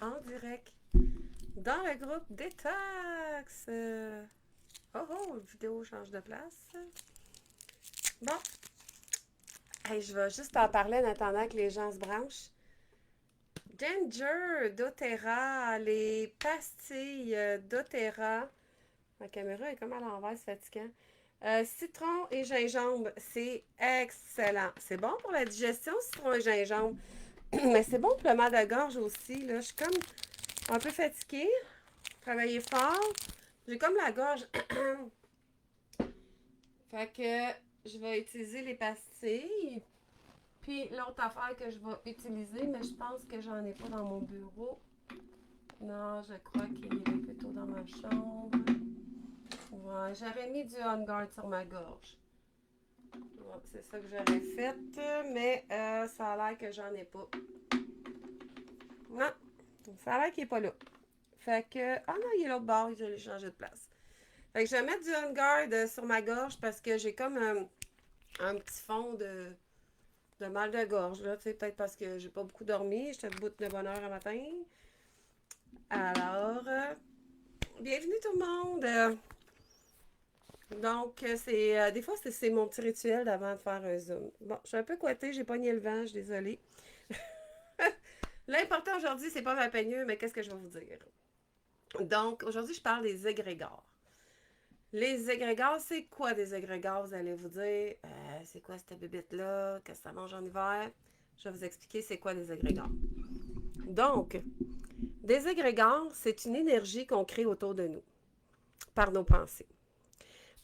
en direct dans le groupe Détox. Oh oh, la vidéo change de place. Bon, hey, je vais juste en parler en attendant que les gens se branchent. Ginger, doTERRA, les pastilles doTERRA. Ma caméra est comme à l'envers, c'est fatigant. Citron et gingembre, c'est excellent. C'est bon pour la digestion, citron et gingembre. Mais c'est bon pour le mal de gorge aussi. Là. Je suis comme un peu fatiguée. Travailler fort. J'ai comme la gorge. Fait que je vais utiliser les pastilles. Puis l'autre affaire que je vais utiliser, mais je pense que j'en ai pas dans mon bureau. Non, je crois qu'il est plutôt dans ma chambre. Ouais, j'aurais mis du On Guard sur ma gorge. Ouais, c'est ça que j'aurais fait, mais ça a l'air que j'en ai pas. Non, ça a l'air qu'il est pas là. Fait que. Ah non, il est l'autre bord, je l'ai changé de place. Fait que je vais mettre du On Guard sur ma gorge parce que j'ai comme un petit fond de mal de gorge, là. Tu sais, peut-être parce que j'ai pas beaucoup dormi. J'étais debout de bonne heure un matin. Alors, bienvenue tout le monde. Donc, des fois, c'est mon petit rituel d'avant de faire un Zoom. Bon, je suis un peu coittée, j'ai pogné le vent, je suis désolée. L'important aujourd'hui, c'est pas ma peignure, mais qu'est-ce que je vais vous dire? Donc, aujourd'hui, je parle des égrégores. Les égrégores, c'est quoi des égrégores? Vous allez vous dire, c'est quoi cette bébête-là? Qu'est-ce que ça mange en hiver? Je vais vous expliquer c'est quoi des égrégores. Donc, des égrégores, c'est une énergie qu'on crée autour de nous par nos pensées.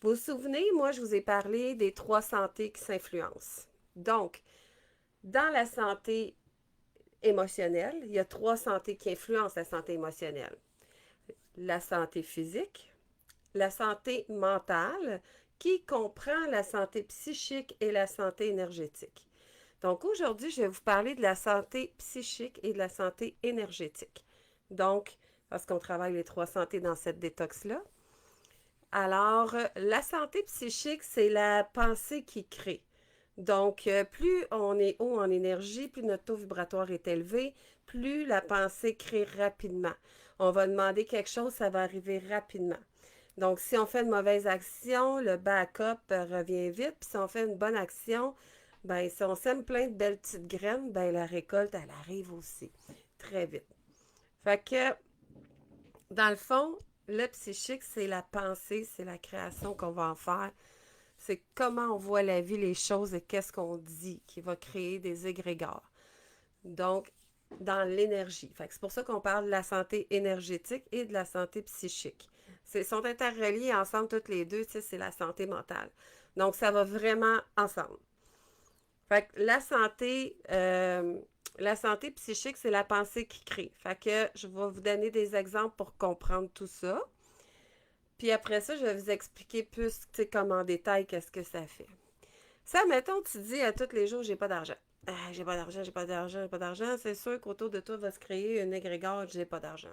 Vous vous souvenez, moi, je vous ai parlé des trois santé qui s'influencent. Donc, dans la santé émotionnelle, il y a trois santé qui influencent la santé émotionnelle. La santé physique, la santé mentale, qui comprend la santé psychique et la santé énergétique. Donc aujourd'hui, je vais vous parler de la santé psychique et de la santé énergétique. Donc, parce qu'on travaille les trois santé dans cette détox-là. Alors, la santé psychique, c'est la pensée qui crée. Donc, plus on est haut en énergie, plus notre taux vibratoire est élevé, plus la pensée crée rapidement. On va demander quelque chose, ça va arriver rapidement. Donc, si on fait une mauvaise action, le backup revient vite. Puis si on fait une bonne action, ben si on sème plein de belles petites graines, ben la récolte, elle arrive aussi très vite. Fait que, dans le fond, le psychique, c'est la pensée, c'est la création qu'on va en faire. C'est comment on voit la vie, les choses et qu'est-ce qu'on dit qui va créer des égrégores. Donc, dans l'énergie. C'est pour ça qu'on parle de la santé énergétique et de la santé psychique. Ils sont interreliés ensemble toutes les deux, tu sais, c'est la santé mentale. Donc, ça va vraiment ensemble. Fait que la santé psychique, c'est la pensée qui crée. Fait que je vais vous donner des exemples pour comprendre tout ça. Puis après ça, je vais vous expliquer plus, tu sais, comme en détail, qu'est-ce que ça fait. Ça, mettons, tu dis à tous les jours, j'ai pas d'argent. Ah, j'ai pas d'argent, j'ai pas d'argent, j'ai pas d'argent. C'est sûr qu'autour de toi va se créer une égrégore, j'ai pas d'argent.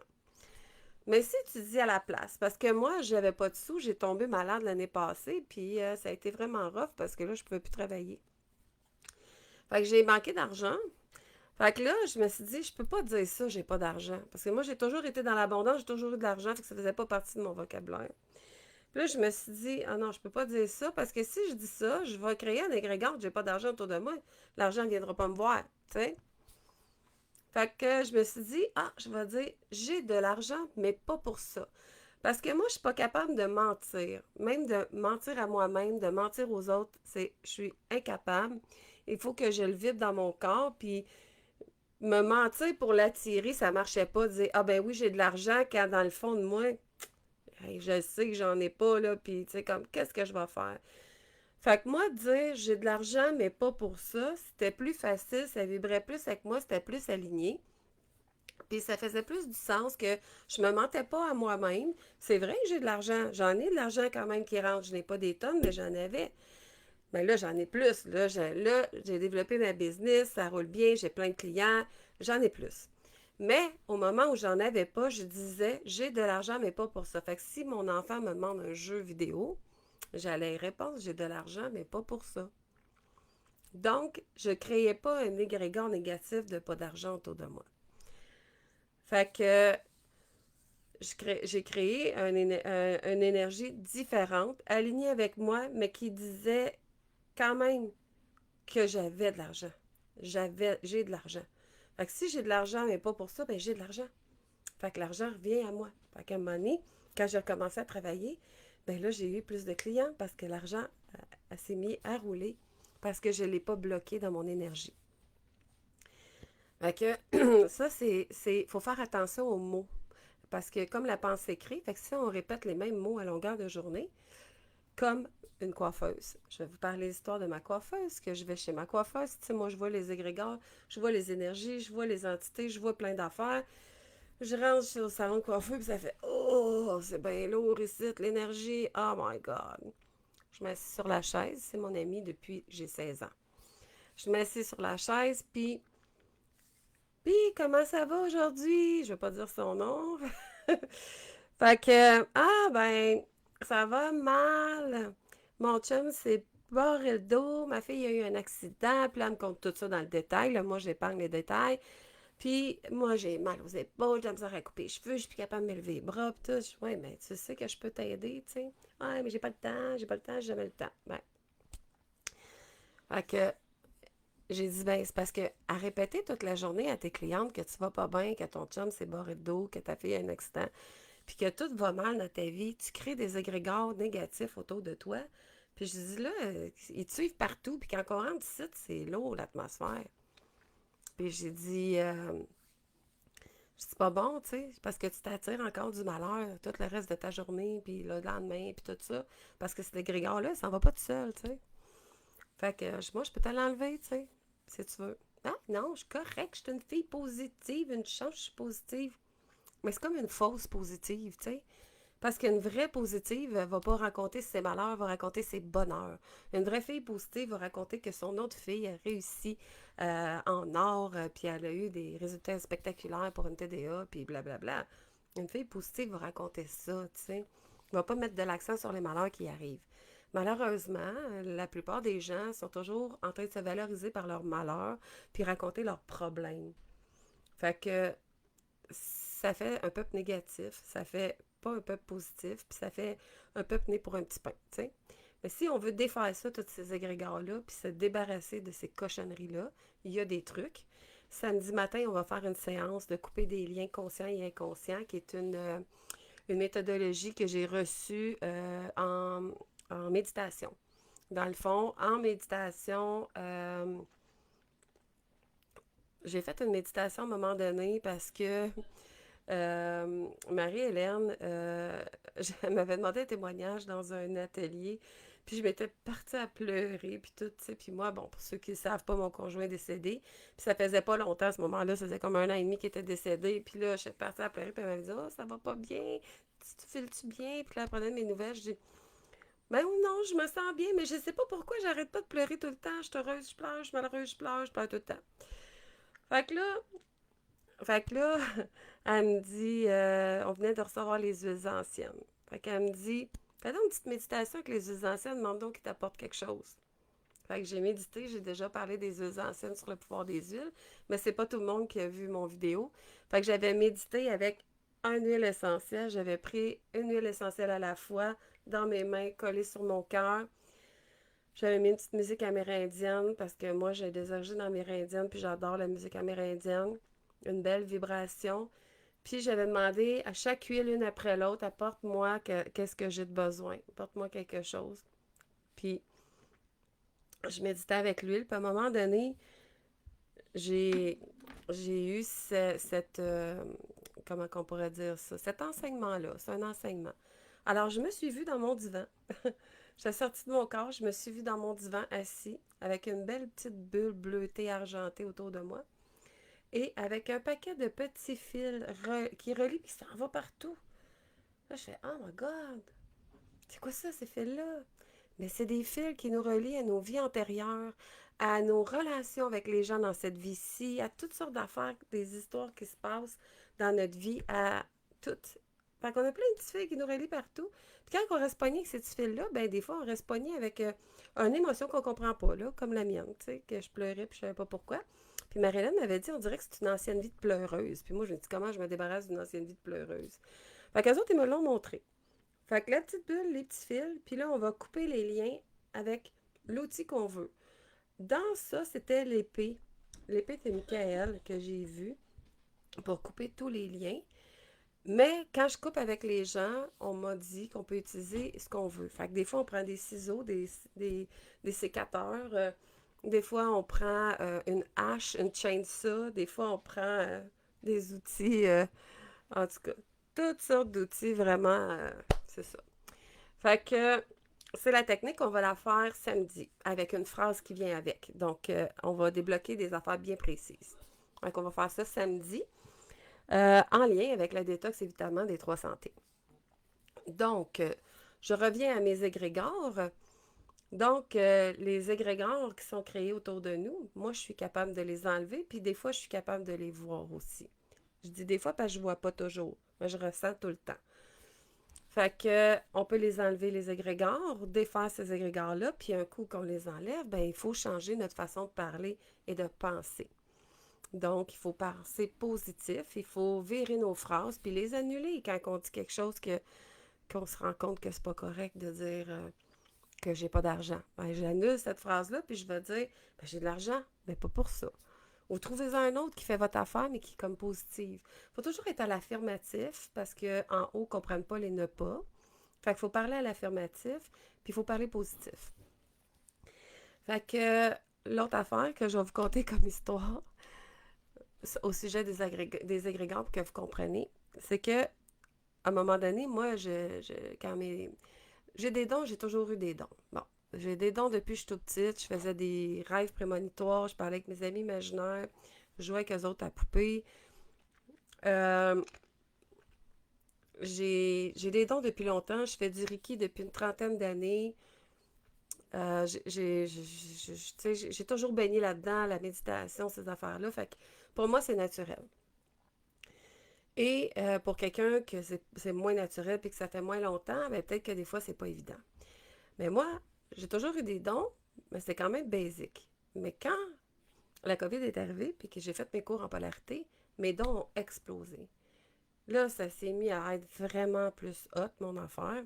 Mais si tu dis à la place, parce que moi, j'avais pas de sous, j'ai tombé malade l'année passée, puis ça a été vraiment rough parce que là, je pouvais plus travailler. Fait que j'ai manqué d'argent. Fait que là, je me suis dit, je peux pas dire ça, j'ai pas d'argent. Parce que moi, j'ai toujours été dans l'abondance, j'ai toujours eu de l'argent, fait que ça faisait pas partie de mon vocabulaire. Puis là, je me suis dit, ah non, je peux pas dire ça, parce que si je dis ça, je vais créer un égrégore, j'ai pas d'argent autour de moi. L'argent ne viendra pas me voir, tu sais. Fait que je me suis dit, ah, je vais dire, j'ai de l'argent, mais pas pour ça. Parce que moi, je suis pas capable de mentir. Même de mentir à moi-même, de mentir aux autres, je suis incapable. Il faut que je le vibre dans mon corps, puis me mentir pour l'attirer, ça marchait pas. Dire, ah ben oui, j'ai de l'argent, quand dans le fond de moi, hey, je sais que j'en ai pas, là, puis tu sais, comme, qu'est-ce que je vais faire? Fait que moi, dire j'ai de l'argent, mais pas pour ça, c'était plus facile, ça vibrait plus avec moi, c'était plus aligné. Puis ça faisait plus du sens que je me mentais pas à moi-même. C'est vrai que j'ai de l'argent. J'en ai de l'argent quand même qui rentre. Je n'ai pas des tonnes, mais j'en avais. Mais là, j'en ai plus. J'ai développé ma business, ça roule bien, j'ai plein de clients, j'en ai plus. Mais au moment où j'en avais pas, je disais j'ai de l'argent, mais pas pour ça. Fait que si mon enfant me demande un jeu vidéo, j'allais répondre j'ai de l'argent, mais pas pour ça. Donc, je ne créais pas un égrégore négatif de pas d'argent autour de moi. Fait que j'ai créé une énergie différente, alignée avec moi, mais qui disait quand même que j'avais de l'argent. J'ai de l'argent. Fait que si j'ai de l'argent, mais pas pour ça, ben j'ai de l'argent. Fait que l'argent revient à moi. Fait qu'à un moment donné, quand j'ai recommencé à travailler, ben là, j'ai eu plus de clients parce que l'argent s'est mis à rouler parce que je ne l'ai pas bloqué dans mon énergie. Fait que ça, faut faire attention aux mots. Parce que comme la pensée crée, fait que si on répète les mêmes mots à longueur de journée, comme une coiffeuse. Je vais vous parler l'histoire de ma coiffeuse, que je vais chez ma coiffeuse. Tu sais, moi, je vois les égrégores, je vois les énergies, je vois les entités, je vois plein d'affaires. Je rentre au salon de coiffeur, puis ça fait oh, c'est bien lourd ici, l'énergie. Oh my God. Je m'assis sur la chaise. C'est mon ami depuis que j'ai 16 ans. Je m'assis sur la chaise, puis comment ça va aujourd'hui? Je vais pas dire son nom. Fait que, ah ben, ça va mal. Mon chum s'est barré le dos. Ma fille a eu un accident. Puis là, elle me compte tout ça dans le détail. Là, moi, j'épargne les détails. Puis moi, j'ai mal aux épaules, j'ai la misère à couper les cheveux, je suis plus capable de me lever les bras, pis tout. Ouais, mais tu sais que je peux t'aider, tu sais. Ouais, mais j'ai pas le temps, j'ai jamais le temps. Ben, fait que j'ai dit, ben, c'est parce que à répéter toute la journée à tes clientes que tu vas pas bien, que ton chum s'est barré de dos, que ta fille a un accident, puis que tout va mal dans ta vie, tu crées des égrégores négatifs autour de toi. Puis je dis là, ils te suivent partout, puis quand on rentre ici, c'est lourd l'atmosphère. Puis j'ai dit, c'est pas bon, tu sais, parce que tu t'attires encore du malheur tout le reste de ta journée, puis le lendemain, puis tout ça. Parce que cet égrégore-là, ça va pas tout seul, tu sais. Fait que moi, je peux te l'enlever, tu sais, si tu veux. Ah, non, je suis correcte, je suis une fille positive, une chance, je suis positive. Mais c'est comme une fausse positive, tu sais. Parce qu'une vraie positive va pas raconter ses malheurs, va raconter ses bonheurs. Une vraie fille positive va raconter que son autre fille a réussi en or, puis elle a eu des résultats spectaculaires pour une TDA, puis blablabla. Une fille positive va raconter ça, tu sais. Elle va pas mettre de l'accent sur les malheurs qui arrivent. Malheureusement, la plupart des gens sont toujours en train de se valoriser par leurs malheurs, puis raconter leurs problèmes. Fait que ça fait un peuple négatif, ça fait pas un peuple positif, puis ça fait un peuple né pour un petit pain, tu sais. Mais si on veut défaire ça, tous ces égrégores-là, puis se débarrasser de ces cochonneries-là, il y a des trucs. Samedi matin, on va faire une séance de couper des liens conscients et inconscients, qui est une méthodologie que j'ai reçue en méditation. Dans le fond, en méditation, j'ai fait une méditation à un moment donné parce que Marie-Hélène, elle m'avait demandé un témoignage dans un atelier, puis je m'étais partie à pleurer, puis tout, tu sais, puis moi, bon, pour ceux qui ne savent pas, mon conjoint est décédé, puis ça faisait pas longtemps à ce moment-là, ça faisait comme 1 an et demi qu'il était décédé, puis là, je suis partie à pleurer, puis elle m'avait dit « Oh, ça va pas bien, tu files-tu bien? » Puis là, elle prenait mes nouvelles, je dis « Ben non, je me sens bien, mais je sais pas pourquoi j'arrête pas de pleurer tout le temps, je suis heureuse, je pleure, je suis malheureuse, je pleure tout le temps. » Fait que là, fait que là, elle me dit, on venait de recevoir les huiles anciennes. Fait qu'elle me dit, fais donc une petite méditation avec les huiles anciennes, demande donc qu'ils t'apportent quelque chose. Fait que j'ai médité, j'ai déjà parlé des huiles anciennes sur le pouvoir des huiles, mais c'est pas tout le monde qui a vu mon vidéo. Fait que j'avais médité avec une huile essentielle, j'avais pris une huile essentielle à la fois dans mes mains, collée sur mon cœur. J'avais mis une petite musique amérindienne parce que moi j'ai des origines amérindiennes puis j'adore la musique amérindienne. Une belle vibration. Puis j'avais demandé à chaque huile, une après l'autre, apporte-moi qu'est-ce que j'ai de besoin. Apporte-moi quelque chose. Puis je méditais avec l'huile. Puis à un moment donné, j'ai, j'ai eu comment qu'on pourrait dire ça? Cet enseignement-là. C'est un enseignement. Alors je me suis vue dans mon divan. J'étais sortie de mon corps, je me suis vue dans mon divan assis avec une belle petite bulle bleutée argentée autour de moi. Et avec un paquet de petits fils qui relient puis qui s'en va partout. Là, je fais « Oh my God! C'est quoi ça, ces fils-là? » Mais c'est des fils qui nous relient à nos vies antérieures, à nos relations avec les gens dans cette vie-ci, à toutes sortes d'affaires, des histoires qui se passent dans notre vie, à toutes. Fait qu'on a plein de petits fils qui nous relient partout. Puis quand on reste pogné avec ces petits fils-là, ben des fois, on reste pogné avec une émotion qu'on comprend pas, là, comme la mienne, tu sais, que je pleurais puis je savais pas pourquoi. Puis Marilyn m'avait dit, on dirait que c'est une ancienne vie de pleureuse. Puis moi, je me dis, comment je me débarrasse d'une ancienne vie de pleureuse? Fait qu'eux autres, ils me l'ont montré. Fait que la petite bulle, les petits fils, puis là, on va couper les liens avec l'outil qu'on veut. Dans ça, c'était l'épée. L'épée de Michael que j'ai vue pour couper tous les liens. Mais quand je coupe avec les gens, on m'a dit qu'on peut utiliser ce qu'on veut. Fait que des fois, on prend des ciseaux, des sécateurs. Des fois, on prend une hache, une chainsaw. Des fois, on prend des outils, en tout cas, toutes sortes d'outils, vraiment, c'est ça. Fait que c'est la technique, on va la faire samedi avec une phrase qui vient avec. Donc, on va débloquer des affaires bien précises. Donc, on va faire ça samedi en lien avec la détox évidemment des trois santé. Donc, je reviens à mes égrégores. Donc, les égrégores qui sont créés autour de nous, moi, je suis capable de les enlever, puis des fois, je suis capable de les voir aussi. Je dis des fois parce que je ne vois pas toujours, mais je ressens tout le temps. Fait que, on peut les enlever, les égrégores, défaire ces égrégores-là, puis un coup qu'on les enlève, ben, il faut changer notre façon de parler et de penser. Donc, il faut penser positif, il faut virer nos phrases, puis les annuler quand on dit quelque chose qu'on se rend compte que c'est pas correct de dire que j'ai pas d'argent. Ben, j'annule cette phrase-là, puis je vais dire, ben, j'ai de l'argent, mais pas pour ça. Ou trouvez-en un autre qui fait votre affaire, mais qui est comme positive. Il faut toujours être à l'affirmatif, parce qu'en haut, ils ne comprennent pas les ne pas. Fait qu'il faut parler à l'affirmatif, puis il faut parler positif. Fait que l'autre affaire que je vais vous conter comme histoire, au sujet des égrégores pour que vous compreniez, c'est que à un moment donné, moi, j'ai des dons, j'ai toujours eu des dons. Bon, j'ai des dons depuis que je suis toute petite. Je faisais des rêves prémonitoires, je parlais avec mes amis imaginaires, je jouais avec eux autres à poupées. Euh, j'ai des dons depuis longtemps. Je fais du Reiki depuis une trentaine d'années. J'ai toujours baigné là-dedans, la méditation, ces affaires-là. Fait que pour moi, c'est naturel. Et pour quelqu'un que c'est moins naturel et que ça fait moins longtemps, ben peut-être que des fois, c'est pas évident. Mais moi, j'ai toujours eu des dons, mais c'est quand même basique. Mais quand la COVID est arrivée puis que j'ai fait mes cours en polarité, mes dons ont explosé. Là, ça s'est mis à être vraiment plus hot, mon affaire.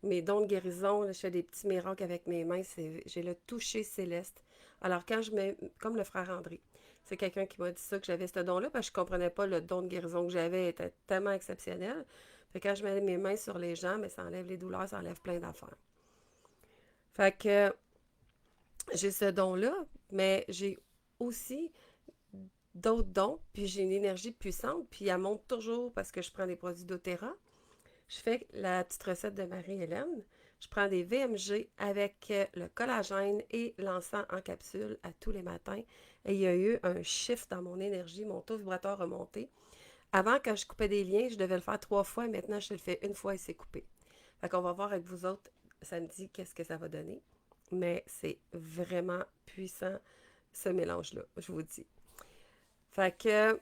Mes dons de guérison, là, je fais des petits miracles avec mes mains, j'ai le toucher céleste. Alors quand je mets, comme le frère André, c'est quelqu'un qui m'a dit ça, que j'avais ce don-là, parce que je ne comprenais pas le don de guérison que j'avais, était tellement exceptionnel. Fait que quand je mets mes mains sur les gens, mais ça enlève les douleurs, ça enlève plein d'affaires. Fait que j'ai ce don-là, mais j'ai aussi d'autres dons, puis j'ai une énergie puissante, puis elle monte toujours parce que je prends des produits d'Otera. Je fais la petite recette de Marie-Hélène. Je prends des VMG avec le collagène et l'encens en capsule à tous les matins. Et il y a eu un shift dans mon énergie, mon taux vibratoire a monté. Avant, quand je coupais des liens, je devais le faire 3 fois. Maintenant, je le fais une fois et c'est coupé. Fait qu'on va voir avec vous autres samedi qu'est-ce que ça va donner. Mais c'est vraiment puissant, ce mélange-là, je vous dis. Fait que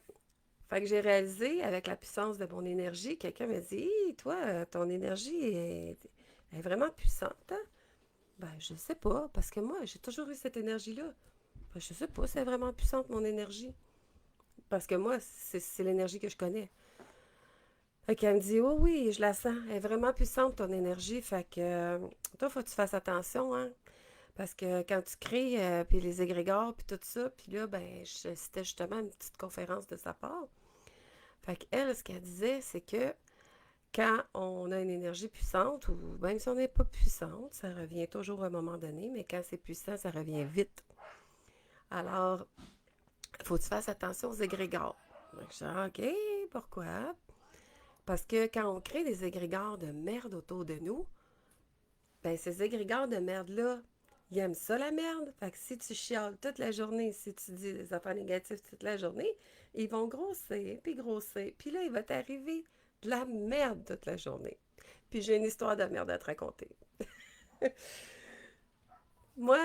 j'ai réalisé, avec la puissance de mon énergie, quelqu'un m'a dit hey, toi, ton énergie est vraiment puissante. Hein? Ben, je sais pas, parce que moi, j'ai toujours eu cette énergie-là. Ben, je sais pas, c'est vraiment puissante, mon énergie. Parce que moi, c'est l'énergie que je connais. Fait qu'elle me dit oh oui, je la sens. Elle est vraiment puissante, ton énergie. Fait que toi, faut que tu fasses attention, hein. Parce que quand tu crées, puis les égrégores, puis tout ça, puis là, ben, c'était justement une petite conférence de sa part. Fait qu'elle, ce qu'elle disait, c'est que quand on a une énergie puissante, ou même si on n'est pas puissante, ça revient toujours à un moment donné, mais quand c'est puissant, ça revient vite. Alors, il faut que tu fasses attention aux égrégores. Donc, je dis, OK, pourquoi? Parce que quand on crée des égrégores de merde autour de nous, ben ces égrégores de merde-là, ils aiment ça la merde. Fait que si tu chiales toute la journée, si tu dis des affaires négatives toute la journée, ils vont grossir, puis grossir. Puis là, il va t'arriver de la merde toute la journée. Puis j'ai une histoire de merde à te raconter. Moi,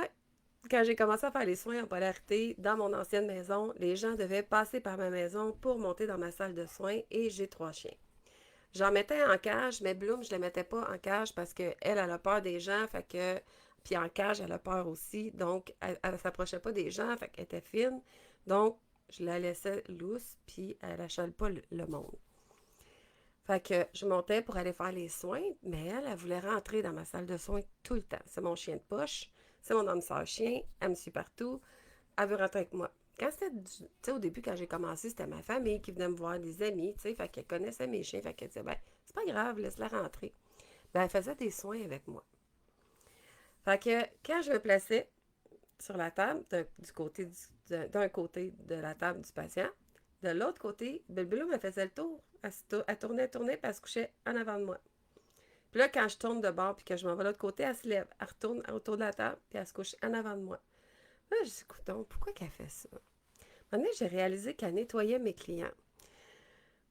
quand j'ai commencé à faire les soins en polarité dans mon ancienne maison, les gens devaient passer par ma maison pour monter dans ma salle de soins et j'ai 3 chiens. J'en mettais en cage, mais Bloom, je ne la mettais pas en cage parce qu'elle, elle a peur des gens, fait que... Puis en cage, elle a peur aussi, donc elle ne s'approchait pas des gens, fait qu'elle était fine. Donc, je la laissais lousse, puis elle achale pas le monde. Fait que je montais pour aller faire les soins, mais elle voulait rentrer dans ma salle de soins tout le temps. C'est mon chien de poche, c'est mon âme sœur chien, elle me suit partout, elle veut rentrer avec moi. Quand c'était, tu sais, au début, quand j'ai commencé, c'était ma famille qui venait me voir, des amis, tu sais, fait qu'elle connaissait mes chiens, fait qu'elle disait, ben, c'est pas grave, laisse-la rentrer. Ben, elle faisait des soins avec moi. Fait que quand je me plaçais sur la table, du côté d'un côté de la table du patient, de l'autre côté, Bulbulou me faisait le tour. Elle tournait, tournait, puis elle se couchait en avant de moi. Puis là, quand je tourne de bord, puis que je m'en vais de l'autre côté, elle se lève, elle retourne autour de la table, puis elle se couche en avant de moi. Là, je dis, écoute, pourquoi qu'elle fait ça? Maintenant, j'ai réalisé qu'elle nettoyait mes clients.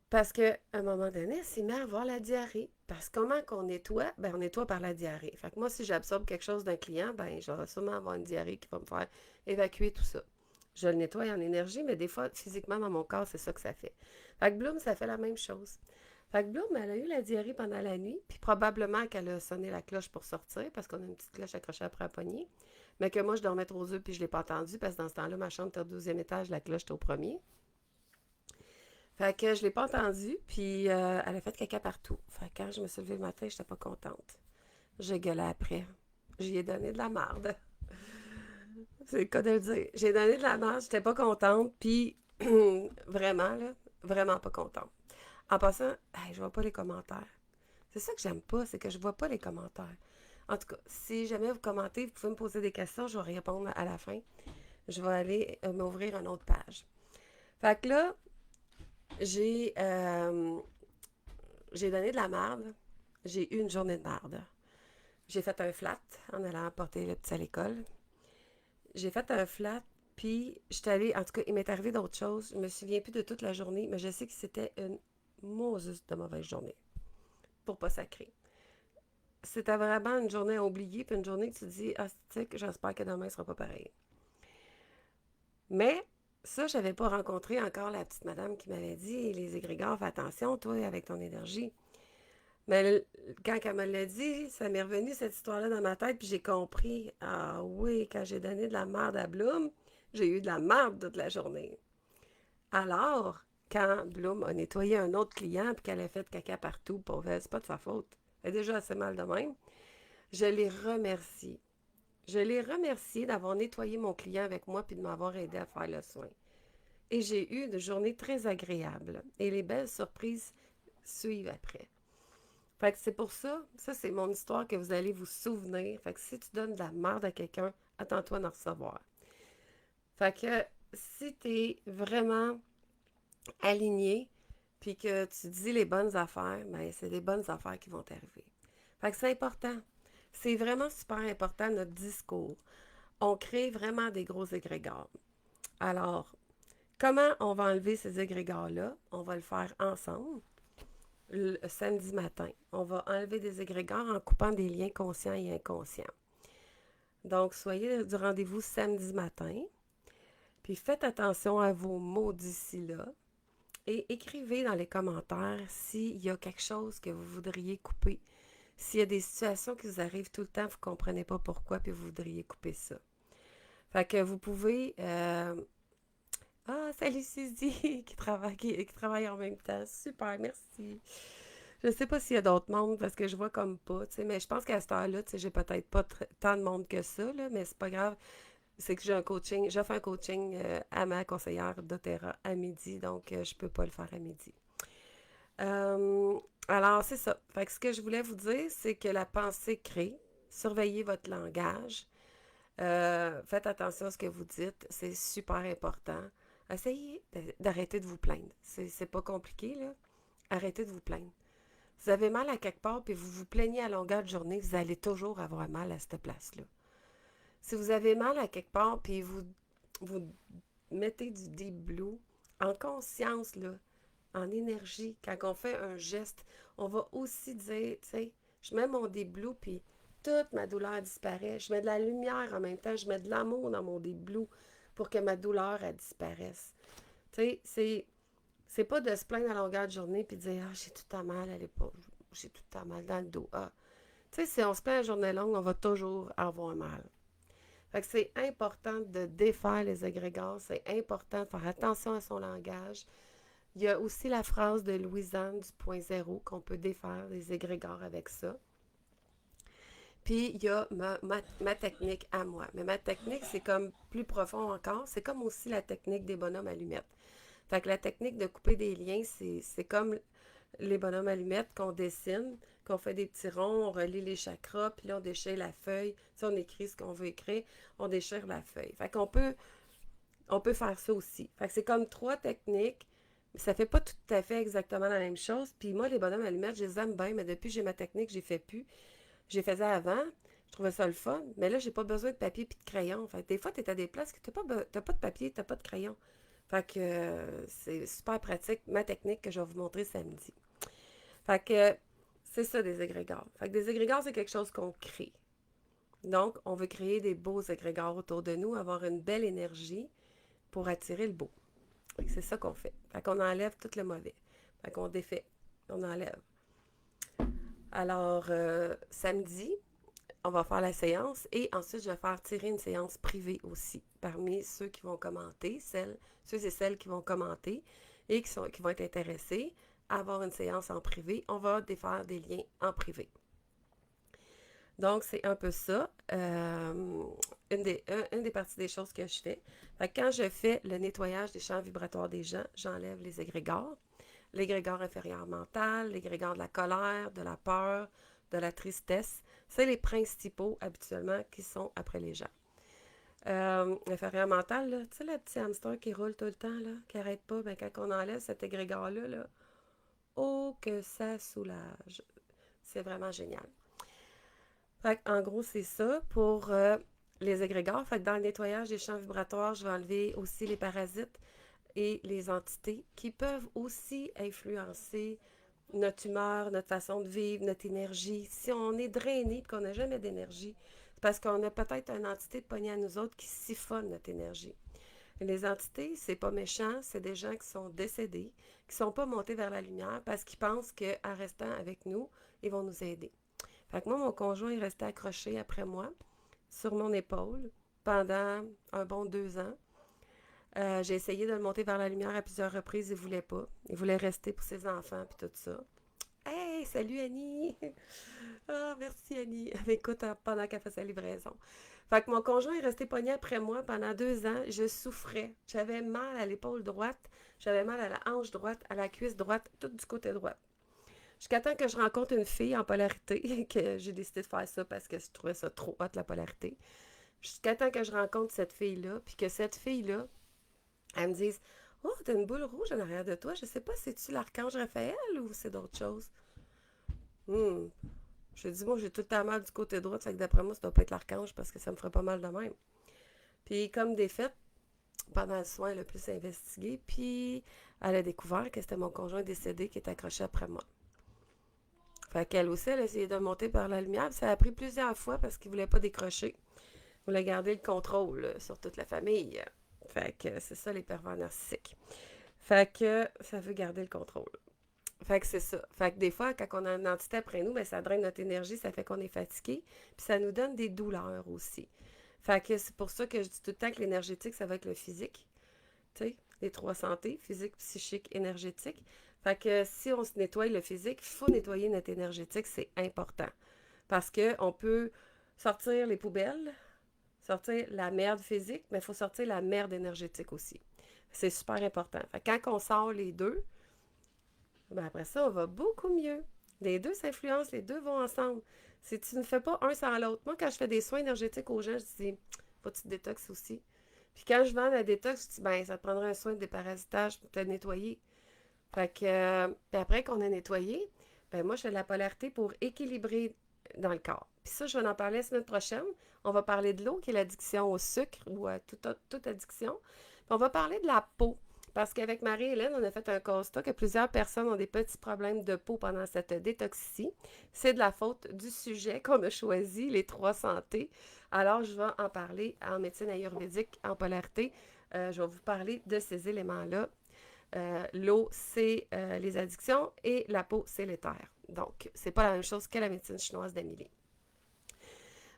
Parce qu'à un moment donné, elle s'est mise à avoir la diarrhée. Parce que comment qu'on nettoie? Ben, on nettoie par la diarrhée. Fait que moi, si j'absorbe quelque chose d'un client, ben, je vais sûrement avoir une diarrhée qui va me faire évacuer tout ça. Je le nettoie en énergie, mais des fois, physiquement, dans mon corps, c'est ça que ça fait. Fait que Bloom, ça fait la même chose. Fait que Bloom, elle a eu la diarrhée pendant la nuit, puis probablement qu'elle a sonné la cloche pour sortir, parce qu'on a une petite cloche accrochée après la poignée, mais que moi, je dormais trop eux, puis je ne l'ai pas entendue, parce que dans ce temps-là, ma chambre était au 12e étage, la cloche était au premier. Fait que je l'ai pas entendu, puis elle a fait caca partout. Fait que quand je me suis levée le matin, j'étais pas contente. J'ai gueulé après. J'y ai donné de la marde. C'est le cas de le dire. J'ai donné de la marde, j'étais pas contente, puis vraiment, là, vraiment pas contente. En passant, hey, je vois pas les commentaires. C'est ça que j'aime pas, c'est que je vois pas les commentaires. En tout cas, si jamais vous commentez, vous pouvez me poser des questions, je vais répondre à la fin. Je vais aller m'ouvrir une autre page. Fait que là, j'ai euh, j'ai donné de la marde. J'ai eu une journée de marde. J'ai fait un flat en allant porter le petit à l'école. J'ai fait un flat, puis j'étais allée, en tout cas, il m'est arrivé d'autres choses. Je me souviens plus de toute la journée, mais je sais que c'était une Moses de mauvaise journée, pour pas sacrer. C'était vraiment une journée à oublier, puis une journée que tu te dis, ah, tu sais, j'espère que demain ne sera pas pareil. Mais ça, je n'avais pas rencontré encore la petite madame qui m'avait dit, les égrégores, fais attention, toi, avec ton énergie. Mais quand elle me l'a dit, ça m'est revenu cette histoire-là dans ma tête, puis j'ai compris. Ah oui, quand j'ai donné de la merde à Bloom, j'ai eu de la merde toute la journée. Alors, quand Bloom a nettoyé un autre client, puis qu'elle a fait caca partout, pauvre elle, c'est pas de sa faute. Elle est déjà assez mal de même. Je l'ai remercié. Je l'ai remercié d'avoir nettoyé mon client avec moi, puis de m'avoir aidé à faire le soin. Et j'ai eu une journée très agréable. Et les belles surprises suivent après. Fait que c'est pour ça, ça c'est mon histoire que vous allez vous souvenir. Fait que si tu donnes de la merde à quelqu'un, attends-toi d'en recevoir. Fait que si tu es vraiment aligné, puis que tu dis les bonnes affaires, ben c'est les bonnes affaires qui vont t'arriver. Fait que c'est important. C'est vraiment super important notre discours. On crée vraiment des gros égrégores. Alors, comment on va enlever ces égrégores-là? On va le faire ensemble. Le samedi matin. On va enlever des égrégores en coupant des liens conscients et inconscients. Donc, soyez du rendez-vous samedi matin. Puis faites attention à vos mots d'ici là. Et écrivez dans les commentaires s'il y a quelque chose que vous voudriez couper. S'il y a des situations qui vous arrivent tout le temps, vous ne comprenez pas pourquoi, puis vous voudriez couper ça. Fait que vous pouvez... Ah, salut Suzy qui travaille en même temps. Super, merci. Je sais pas s'il y a d'autres mondes parce que je vois comme pas, tu sais, mais je pense qu'à cette heure-là, tu sais, j'ai peut-être pas tant de monde que ça, là, mais c'est pas grave. C'est que j'ai un coaching, j'offre un coaching à ma conseillère d'Otera à midi, donc je peux pas le faire à midi. Euh, alors, c'est ça. Fait que ce que je voulais vous dire, c'est que la pensée crée. Surveillez votre langage. Faites attention à ce que vous dites. C'est super important. Essayez d'arrêter de vous plaindre. C'est pas compliqué, là. Arrêtez de vous plaindre. Vous avez mal à quelque part, puis vous vous plaignez à longueur de journée, vous allez toujours avoir mal à cette place-là. Si vous avez mal à quelque part, puis vous mettez du deep blue, en conscience, là, en énergie, quand on fait un geste, on va aussi dire, tu sais, je mets mon deep blue, puis toute ma douleur disparaît. Je mets de la lumière en même temps, je mets de l'amour dans mon deep blue pour que ma douleur, elle disparaisse. Tu sais, c'est pas de se plaindre à longueur de journée puis de dire ah, j'ai tout le temps mal à l'épaule, j'ai tout le temps mal dans le dos. Ah. Tu sais, si on se plaint à journée longue, on va toujours avoir mal. Fait que c'est important de défaire les égrégores, c'est important de faire attention à son langage. Il y a aussi la phrase de Louisanne du point zéro qu'on peut défaire les égrégores avec ça. Puis il y a ma technique à moi. Mais ma technique, c'est comme plus profond encore. C'est comme aussi la technique des bonhommes allumettes. Fait que la technique de couper des liens, c'est comme les bonhommes allumettes qu'on dessine, qu'on fait des petits ronds, on relie les chakras, puis là on déchire la feuille. Si on écrit ce qu'on veut écrire, on déchire la feuille. Fait qu'on peut faire ça aussi. Fait que c'est comme 3 techniques. Mais ça fait pas tout à fait exactement la même chose. Puis moi, les bonhommes allumettes, je les aime bien, mais depuis que j'ai ma technique, j'ai fait plus. J'ai faisais avant, je trouvais ça le fun, mais là, j'ai pas besoin de papier et de crayon. Fait que des fois, tu es à des places que t'as pas de papier, t'as pas de crayon. Fait que c'est super pratique, ma technique que je vais vous montrer samedi. Fait que c'est ça des égrégores. Fait que des égrégores, c'est quelque chose qu'on crée. Donc, on veut créer des beaux égrégores autour de nous, avoir une belle énergie pour attirer le beau. Fait que c'est ça qu'on fait. Fait qu'on enlève tout le mauvais. Fait qu'on défait, on enlève. Alors, samedi, on va faire la séance et ensuite, je vais faire tirer une séance privée aussi parmi ceux qui vont commenter, ceux et celles qui vont commenter et qui vont être intéressés à avoir une séance en privé. On va défaire des liens en privé. Donc, c'est un peu ça, une des parties des choses que je fais. Fait que quand je fais le nettoyage des champs vibratoires des gens, j'enlève les égrégores, l'égrégore inférieur mental, l'égrégore de la colère, de la peur, de la tristesse. C'est les principaux, habituellement, qui sont après les gens. Inférieur mental, là, tu sais, le petit hamster qui roule tout le temps, là, qui n'arrête pas, ben, quand on enlève cet égrégore-là, là, oh, que ça soulage. C'est vraiment génial. Fait en gros, c'est ça pour les égrégores. Fait que dans le nettoyage des champs vibratoires, je vais enlever aussi les parasites et les entités qui peuvent aussi influencer notre humeur, notre façon de vivre, notre énergie. Si on est drainé et qu'on n'a jamais d'énergie, c'est parce qu'on a peut-être une entité de poignée à nous autres qui siphonne notre énergie. Et les entités, c'est pas méchant, c'est des gens qui sont décédés, qui sont pas montés vers la lumière parce qu'ils pensent qu'en restant avec nous, ils vont nous aider. Fait que moi, mon conjoint est resté accroché après moi, sur mon épaule, pendant un bon 2 ans. J'ai essayé de le monter vers la lumière à plusieurs reprises, il voulait pas. Il voulait rester pour ses enfants puis tout ça. Hey, salut Annie! Ah, merci Annie. Elle m'écoute pendant qu'elle fait sa livraison. Fait que mon conjoint est resté pogné après moi pendant 2 ans. Je souffrais. J'avais mal à l'épaule droite, j'avais mal à la hanche droite, à la cuisse droite, tout du côté droit. Jusqu'à temps que je rencontre une fille en polarité, que j'ai décidé de faire ça parce que je trouvais ça trop hot, la polarité. Jusqu'à temps que je rencontre cette fille-là, puis que cette fille-là, elle me dise: Oh, t'as une boule rouge en arrière de toi. Je sais pas, c'est-tu l'archange Raphaël ou c'est d'autres choses? Hmm. Je dis, moi, j'ai tout le temps mal du côté droit, fait que d'après moi, ça doit pas être l'archange parce que ça me ferait pas mal de même. Puis, comme des faits, pendant le soin, elle a plus investigué, puis elle a découvert que c'était mon conjoint décédé qui était accroché après moi. Fait qu'elle aussi, elle a essayé de monter par la lumière, puis ça a pris plusieurs fois parce qu'il voulait pas décrocher. Il voulait garder le contrôle sur toute la famille. Fait que c'est ça, les pervers narcissiques. Fait que ça veut garder le contrôle. Fait que c'est ça. Fait que des fois, quand on a une entité après nous, ben, ça draine notre énergie, ça fait qu'on est fatigué, puis ça nous donne des douleurs aussi. Fait que c'est pour ça que je dis tout le temps que l'énergétique, ça va être le physique. Tu sais, les 3 santé, physique, psychique, énergétique. Fait que si on se nettoie le physique, il faut nettoyer notre énergétique, c'est important. Parce qu'on peut sortir les poubelles, sortir la merde physique, mais il faut sortir la merde énergétique aussi. C'est super important. Fait que quand on sort les deux, ben après ça, on va beaucoup mieux. Les deux s'influencent, les deux vont ensemble. Si tu ne fais pas un sans l'autre. Moi, quand je fais des soins énergétiques aux gens, je dis, faut que tu te détoxes aussi. Puis quand je vends la détox, je dis, ben, ça te prendrait un soin de déparasitage pour te nettoyer. Fait que, puis après qu'on a nettoyé, ben moi, je fais de la polarité pour équilibrer dans le corps. Puis ça, je vais en parler la semaine prochaine. On va parler de l'eau, qui est l'addiction au sucre ou à toute addiction. Puis on va parler de la peau. Parce qu'avec Marie-Hélène, on a fait un constat que plusieurs personnes ont des petits problèmes de peau pendant cette détox-ci. C'est de la faute du sujet qu'on a choisi, les 3 santé. Alors, je vais en parler en médecine ayurvédique, en polarité. Je vais vous parler de ces éléments-là. L'eau, c'est les addictions et la peau, c'est l'éther. Donc, c'est pas la même chose que la médecine chinoise d'Amélie.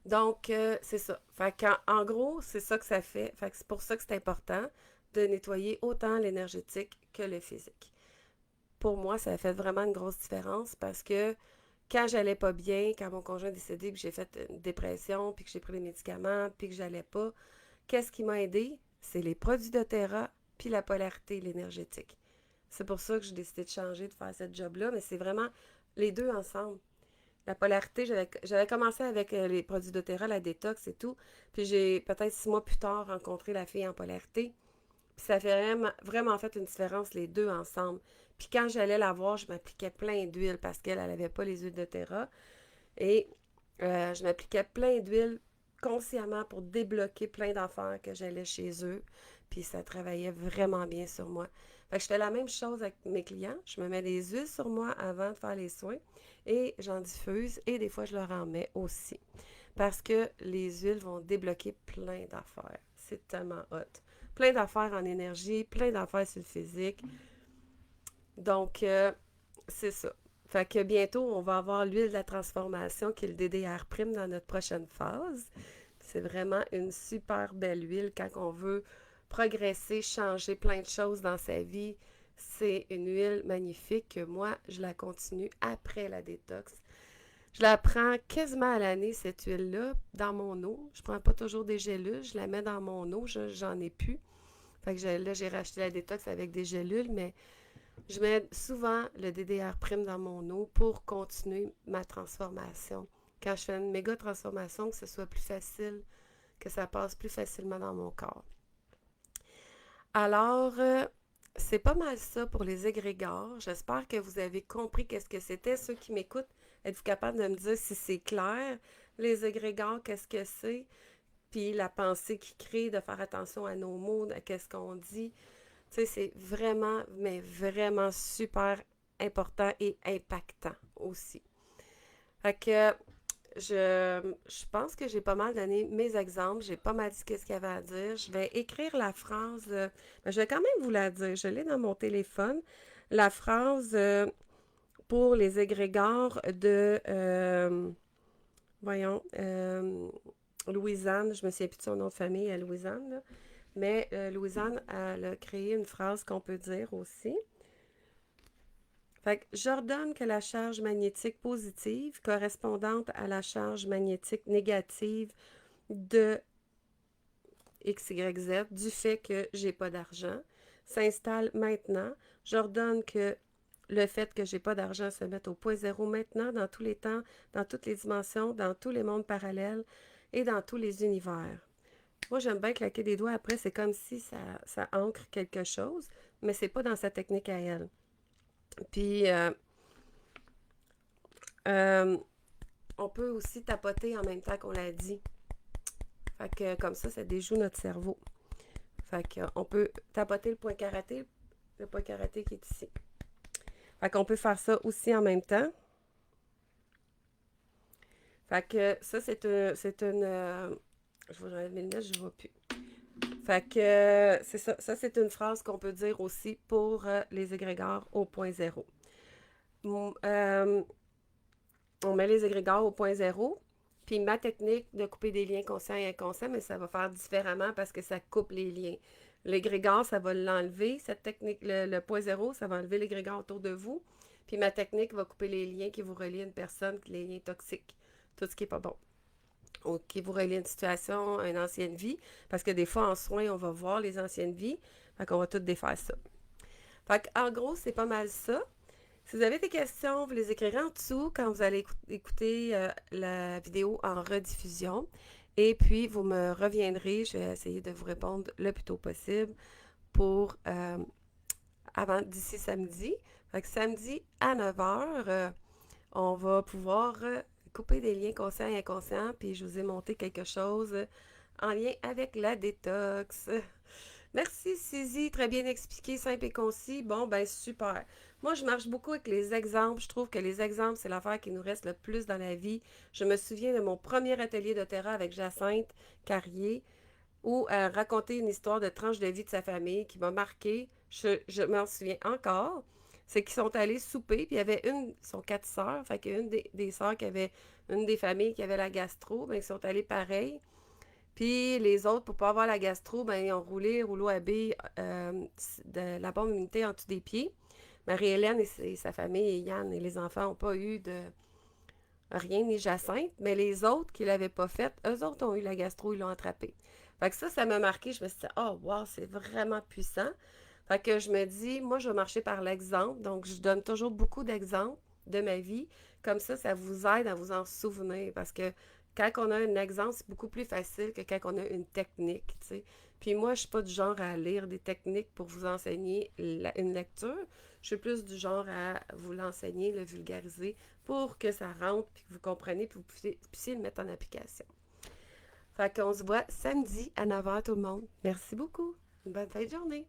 Donc, c'est ça. Fait en gros, c'est ça que ça fait. Fait que c'est pour ça que c'est important de nettoyer autant l'énergétique que le physique. Pour moi, ça a fait vraiment une grosse différence parce que quand j'allais pas bien, quand mon conjoint est décédé, puis j'ai fait une dépression, puis que j'ai pris des médicaments, puis que j'allais pas, qu'est-ce qui m'a aidé? C'est les produits doTERRA, puis la polarité, l'énergétique. C'est pour ça que j'ai décidé de changer, de faire cette job-là, mais c'est vraiment les deux ensemble. La polarité, j'avais commencé avec les produits doTERRA, la détox et tout, puis j'ai peut-être 6 mois plus tard rencontré la fille en polarité, puis ça fait vraiment fait une différence les deux ensemble. Puis quand j'allais la voir, je m'appliquais plein d'huile parce qu'elle n'avait pas les huiles doTERRA. Et je m'appliquais plein d'huile consciemment pour débloquer plein d'affaires que j'allais chez eux. Puis ça travaillait vraiment bien sur moi. Fait que je fais la même chose avec mes clients. Je me mets des huiles sur moi avant de faire les soins et j'en diffuse et des fois je leur en mets aussi. Parce que les huiles vont débloquer plein d'affaires. C'est tellement hot. Plein d'affaires en énergie, plein d'affaires sur le physique. Donc, c'est ça. Fait que bientôt, on va avoir l'huile de la transformation qui est le DDR prime dans notre prochaine phase. C'est vraiment une super belle huile quand on veut progresser, changer plein de choses dans sa vie. C'est une huile magnifique que moi, je la continue après la détox. Je la prends quasiment à l'année, cette huile-là, dans mon eau. Je prends pas toujours des gélules, je la mets dans mon eau, j'en ai plus. Fait que là, j'ai racheté la détox avec des gélules, mais je mets souvent le DDR prime dans mon eau pour continuer ma transformation. Quand je fais une méga transformation, que ce soit plus facile, que ça passe plus facilement dans mon corps. Alors, c'est pas mal ça pour les égrégores. J'espère que vous avez compris qu'est-ce que c'était. Ceux qui m'écoutent, êtes-vous capable de me dire si c'est clair? Les égrégores, qu'est-ce que c'est? Puis la pensée qui crée, de faire attention à nos mots, à qu'est-ce qu'on dit. Tu sais, c'est vraiment, mais vraiment super important et impactant aussi. Fait que je pense que j'ai pas mal donné mes exemples. J'ai pas mal dit ce qu'il y avait à dire. Je vais écrire la phrase. Je vais quand même vous la dire. Je l'ai dans mon téléphone. La phrase pour les égrégores de, voyons, Louisanne. Je me souviens plus de son nom de famille, Louisanne, là. Mais Louisanne, elle a créé une phrase qu'on peut dire aussi. Fait que j'ordonne que la charge magnétique positive correspondante à la charge magnétique négative de XYZ du fait que j'ai pas d'argent s'installe maintenant. J'ordonne que le fait que j'ai pas d'argent se mette au point zéro maintenant, dans tous les temps, dans toutes les dimensions, dans tous les mondes parallèles et dans tous les univers. Moi, j'aime bien claquer des doigts après, c'est comme si ça ancre quelque chose, mais c'est pas dans sa technique à elle. Puis, euh, on peut aussi tapoter en même temps qu'on l'a dit. Fait que comme ça déjoue notre cerveau. Fait qu'on peut tapoter le point karaté qui est ici. Fait qu'on peut faire ça aussi en même temps. Fait que ça, c'est une je vais enlever mes lunettes, je ne vois plus. Fait que c'est ça. Ça, c'est une phrase qu'on peut dire aussi pour les égrégores au point zéro. On met les égrégores au point zéro. Puis ma technique de couper des liens conscients et inconscients, mais ça va faire différemment parce que ça coupe les liens. L'égrégore, ça va l'enlever. Cette technique, le point zéro, ça va enlever l'égrégore autour de vous. Puis ma technique va couper les liens qui vous relient à une personne, les liens toxiques, tout ce qui n'est pas bon. Ou qui vous relie à une situation, à une ancienne vie. Parce que des fois, en soins, on va voir les anciennes vies. Fait qu'on va tout défaire ça. Fait qu'en gros, c'est pas mal ça. Si vous avez des questions, vous les écrirez en dessous quand vous allez écouter la vidéo en rediffusion. Et puis, vous me reviendrez. Je vais essayer de vous répondre le plus tôt possible pour avant d'ici samedi. Fait que samedi à 9h, on va pouvoir couper des liens conscients et inconscients. Puis, je vous ai monté quelque chose en lien avec la détox. Merci, Suzy. Très bien expliqué, simple et concis. Bon, ben super. Moi, je marche beaucoup avec les exemples. Je trouve que les exemples, c'est l'affaire qui nous reste le plus dans la vie. Je me souviens de mon premier atelier doTERRA avec Jacinthe Carrier, où elle racontait une histoire de tranche de vie de sa famille qui m'a marqué. Je m'en souviens encore. c'est qu'ils sont allés souper, puis il y avait ils sont 4 sœurs, fait qu'il y a une des sœurs qui avait, une des familles qui avait la gastro, ben ils sont allés pareil. Puis les autres, pour pas avoir la gastro, ben ils ont roulé rouleau à billes de la bombe immunité en dessous des pieds. Marie-Hélène et sa famille et Yann et les enfants n'ont pas eu de rien ni Jacinthe, mais les autres qui l'avaient pas fait, eux autres ont eu la gastro, ils l'ont attrapé. Fait que ça m'a marqué. Je me suis dit, oh wow, c'est vraiment puissant. Fait que je me dis, moi, je vais marcher par l'exemple. Donc, je donne toujours beaucoup d'exemples de ma vie. Comme ça vous aide à vous en souvenir. Parce que quand on a un exemple, c'est beaucoup plus facile que quand on a une technique, tu sais. Puis moi, je suis pas du genre à lire des techniques pour vous enseigner une lecture. Je suis plus du genre à vous l'enseigner, le vulgariser pour que ça rentre, puis que vous compreniez, puis vous puissiez le mettre en application. Fait qu'on se voit samedi à 9h tout le monde. Merci beaucoup. Une bonne fin de journée.